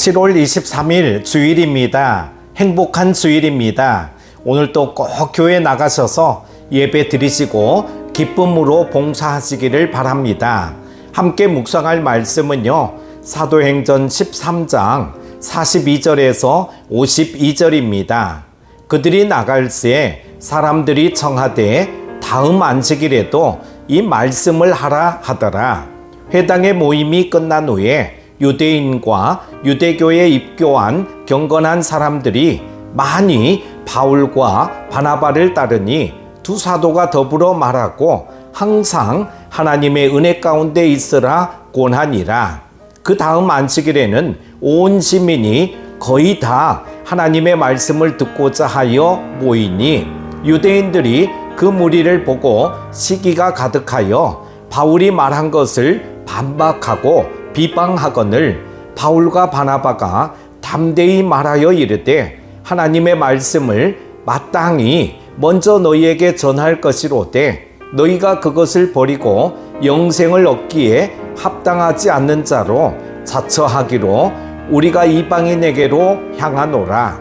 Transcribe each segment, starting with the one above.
7월 23일 주일입니다. 행복한 주일입니다. 오늘도 꼭 교회 나가셔서 예배 드리시고 기쁨으로 봉사하시기를 바랍니다. 함께 묵상할 말씀은요, 사도행전 13장 42절에서 52절입니다. 그들이 나갈새 사람들이 청하되 다음 안식일에도 이 말씀을 하라 하더라. 회당의 모임이 끝난 후에 유대인과 유대교에 입교한 경건한 사람들이 많이 바울과 바나바를 따르니 두 사도가 더불어 말하고 항상 하나님의 은혜 가운데 있으라 권하니라. 그 다음 안식일에는 온 시민이 거의 다 하나님의 말씀을 듣고자 하여 모이니 유대인들이 그 무리를 보고 시기가 가득하여 바울이 말한 것을 반박하고 비방하거늘 바울과 바나바가 담대히 말하여 이르되 하나님의 말씀을 마땅히 먼저 너희에게 전할 것이로되 너희가 그것을 버리고 영생을 얻기에 합당하지 않는 자로 자처하기로 우리가 이방인에게로 향하노라.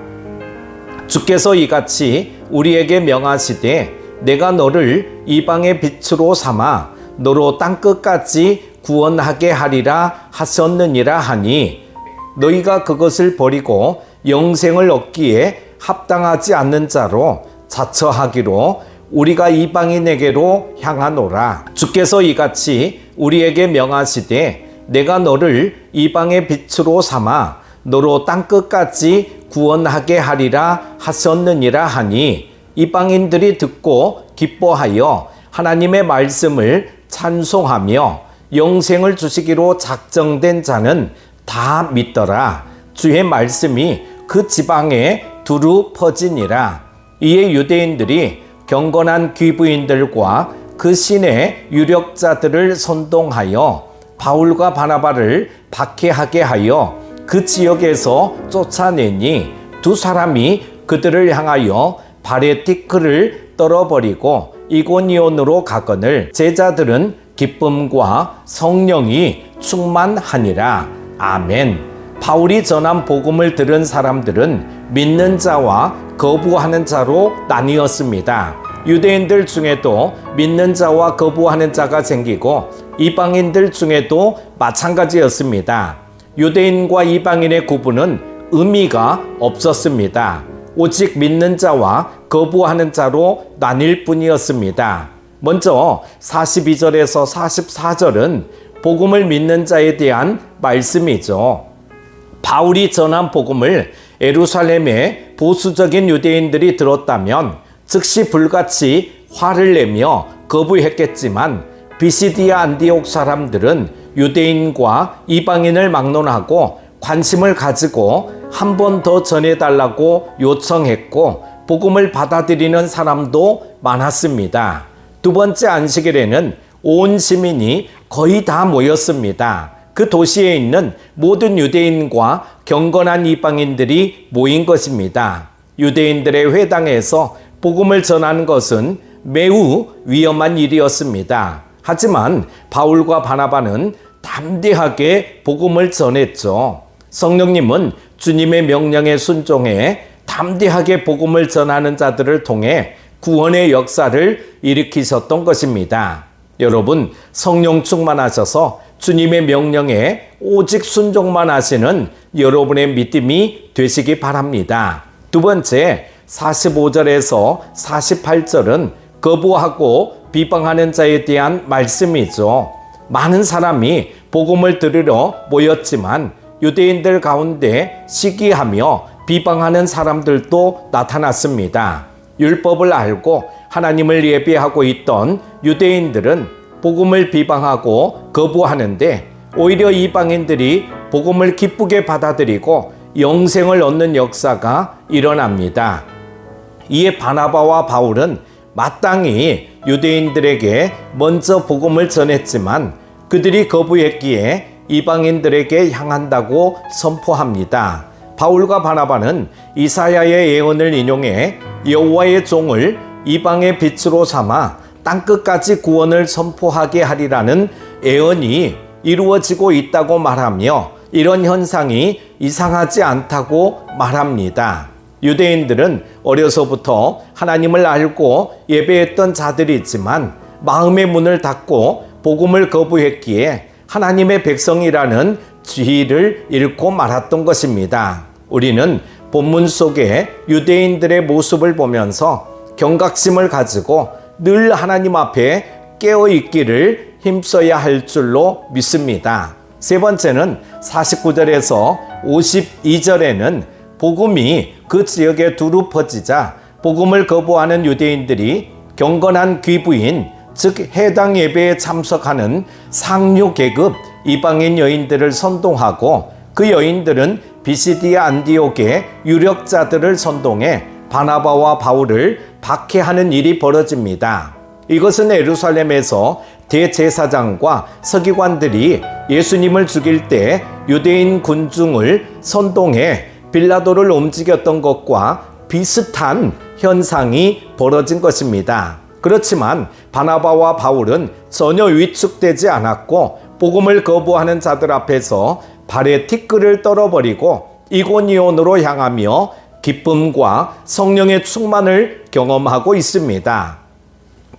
주께서 이같이 우리에게 명하시되 내가 너를 이방의 빛으로 삼아 너로 땅끝까지 구원하게 하리라 하셨느니라 하니 너희가 그것을 버리고 영생을 얻기에 합당하지 않는 자로 자처하기로 우리가 이방인에게로 향하노라. 주께서 이같이 우리에게 명하시되 내가 너를 이방의 빛으로 삼아 너로 땅끝까지 구원하게 하리라 하셨느니라 하니 이방인들이 듣고 기뻐하여 하나님의 말씀을 찬송하며 영생을 주시기로 작정된 자는 다 믿더라. 주의 말씀이 그 지방에 두루 퍼지니라. 이에 유대인들이 경건한 귀부인들과 그 신의 유력자들을 선동하여 바울과 바나바를 박해하게 하여 그 지역에서 쫓아내니 두 사람이 그들을 향하여 발에 티끌을 떨어버리고 이고니온으로 가거늘 제자들은 기쁨과 성령이 충만하니라. 아멘. 바울이 전한 복음을 들은 사람들은 믿는 자와 거부하는 자로 나뉘었습니다. 유대인들 중에도 믿는 자와 거부하는 자가 생기고 이방인들 중에도 마찬가지였습니다. 유대인과 이방인의 구분은 의미가 없었습니다. 오직 믿는 자와 거부하는 자로 나뉠 뿐이었습니다. 먼저 42절에서 44절은 복음을 믿는 자에 대한 말씀이죠. 바울이 전한 복음을 예루살렘의 보수적인 유대인들이 들었다면 즉시 불같이 화를 내며 거부했겠지만 비시디아 안디옥 사람들은 유대인과 이방인을 막론하고 관심을 가지고 한 번 더 전해달라고 요청했고 복음을 받아들이는 사람도 많았습니다. 두 번째 안식일에는 온 시민이 거의 다 모였습니다. 그 도시에 있는 모든 유대인과 경건한 이방인들이 모인 것입니다. 유대인들의 회당에서 복음을 전하는 것은 매우 위험한 일이었습니다. 하지만 바울과 바나바는 담대하게 복음을 전했죠. 성령님은 주님의 명령에 순종해 담대하게 복음을 전하는 자들을 통해 구원의 역사를 일으키셨던 것입니다. 여러분, 성령 충만하셔서 주님의 명령에 오직 순종만 하시는 여러분의 믿음이 되시기 바랍니다. 두 번째, 45절에서 48절은 거부하고 비방하는 자에 대한 말씀이죠. 많은 사람이 복음을 들으러 모였지만 유대인들 가운데 시기하며 비방하는 사람들도 나타났습니다. 율법을 알고 하나님을 예배하고 있던 유대인들은 복음을 비방하고 거부하는데 오히려 이방인들이 복음을 기쁘게 받아들이고 영생을 얻는 역사가 일어납니다. 이에 바나바와 바울은 마땅히 유대인들에게 먼저 복음을 전했지만 그들이 거부했기에 이방인들에게 향한다고 선포합니다. 바울과 바나바는 이사야의 예언을 인용해 여호와의 종을 이방의 빛으로 삼아 땅끝까지 구원을 선포하게 하리라는 예언이 이루어지고 있다고 말하며 이런 현상이 이상하지 않다고 말합니다. 유대인들은 어려서부터 하나님을 알고 예배했던 자들이지만 마음의 문을 닫고 복음을 거부했기에 하나님의 백성이라는 지위를 잃고 말았던 것입니다. 우리는 본문 속에 유대인들의 모습을 보면서 경각심을 가지고 늘 하나님 앞에 깨어 있기를 힘써야 할 줄로 믿습니다. 세 번째는 49절에서 52절에는 복음이 그 지역에 두루 퍼지자 복음을 거부하는 유대인들이 경건한 귀부인, 즉 해당 예배에 참석하는 상류 계급 이방인 여인들을 선동하고 그 여인들은 비시디아 안디옥의 유력자들을 선동해 바나바와 바울을 박해하는 일이 벌어집니다. 이것은 예루살렘에서 대제사장과 서기관들이 예수님을 죽일 때 유대인 군중을 선동해 빌라도를 움직였던 것과 비슷한 현상이 벌어진 것입니다. 그렇지만 바나바와 바울은 전혀 위축되지 않았고 복음을 거부하는 자들 앞에서 발에 티끌을 떨어버리고 이고니온으로 향하며 기쁨과 성령의 충만을 경험하고 있습니다.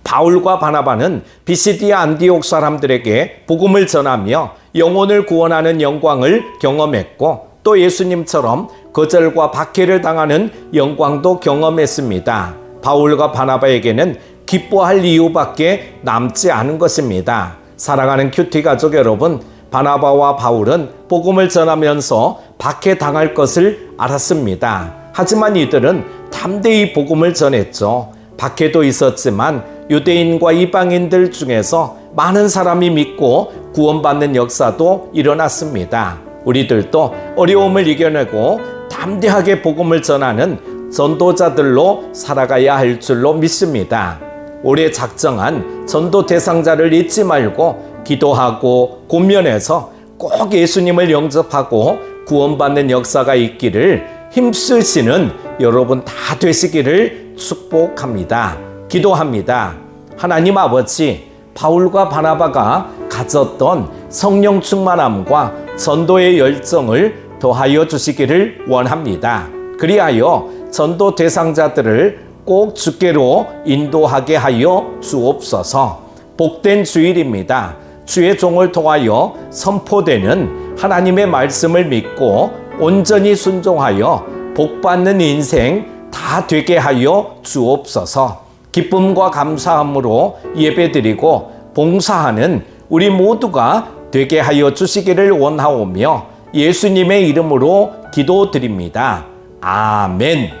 바울과 바나바는 비시디아 안디옥 사람들에게 복음을 전하며 영혼을 구원하는 영광을 경험했고 또 예수님처럼 거절과 박해를 당하는 영광도 경험했습니다. 바울과 바나바에게는 기뻐할 이유밖에 남지 않은 것입니다. 사랑하는 큐티 가족 여러분, 바나바와 바울은 복음을 전하면서 박해당할 것을 알았습니다. 하지만 이들은 담대히 복음을 전했죠. 박해도 있었지만 유대인과 이방인들 중에서 많은 사람이 믿고 구원받는 역사도 일어났습니다. 우리들도 어려움을 이겨내고 담대하게 복음을 전하는 전도자들로 살아가야 할 줄로 믿습니다. 올해 작정한 전도 대상자를 잊지 말고 기도하고 권면해서 꼭 예수님을 영접하고 구원받는 역사가 있기를 힘쓰시는 여러분 다 되시기를 축복합니다. 기도합니다. 하나님 아버지, 바울과 바나바가 가졌던 성령 충만함과 전도의 열정을 더하여 주시기를 원합니다. 그리하여 전도 대상자들을 꼭 주께로 인도하게 하여 주옵소서. 복된 주일입니다. 주의 종을 통하여 선포되는 하나님의 말씀을 믿고 온전히 순종하여 복받는 인생 다 되게 하여 주옵소서. 기쁨과 감사함으로 예배드리고 봉사하는 우리 모두가 되게 하여 주시기를 원하오며 예수님의 이름으로 기도드립니다. 아멘.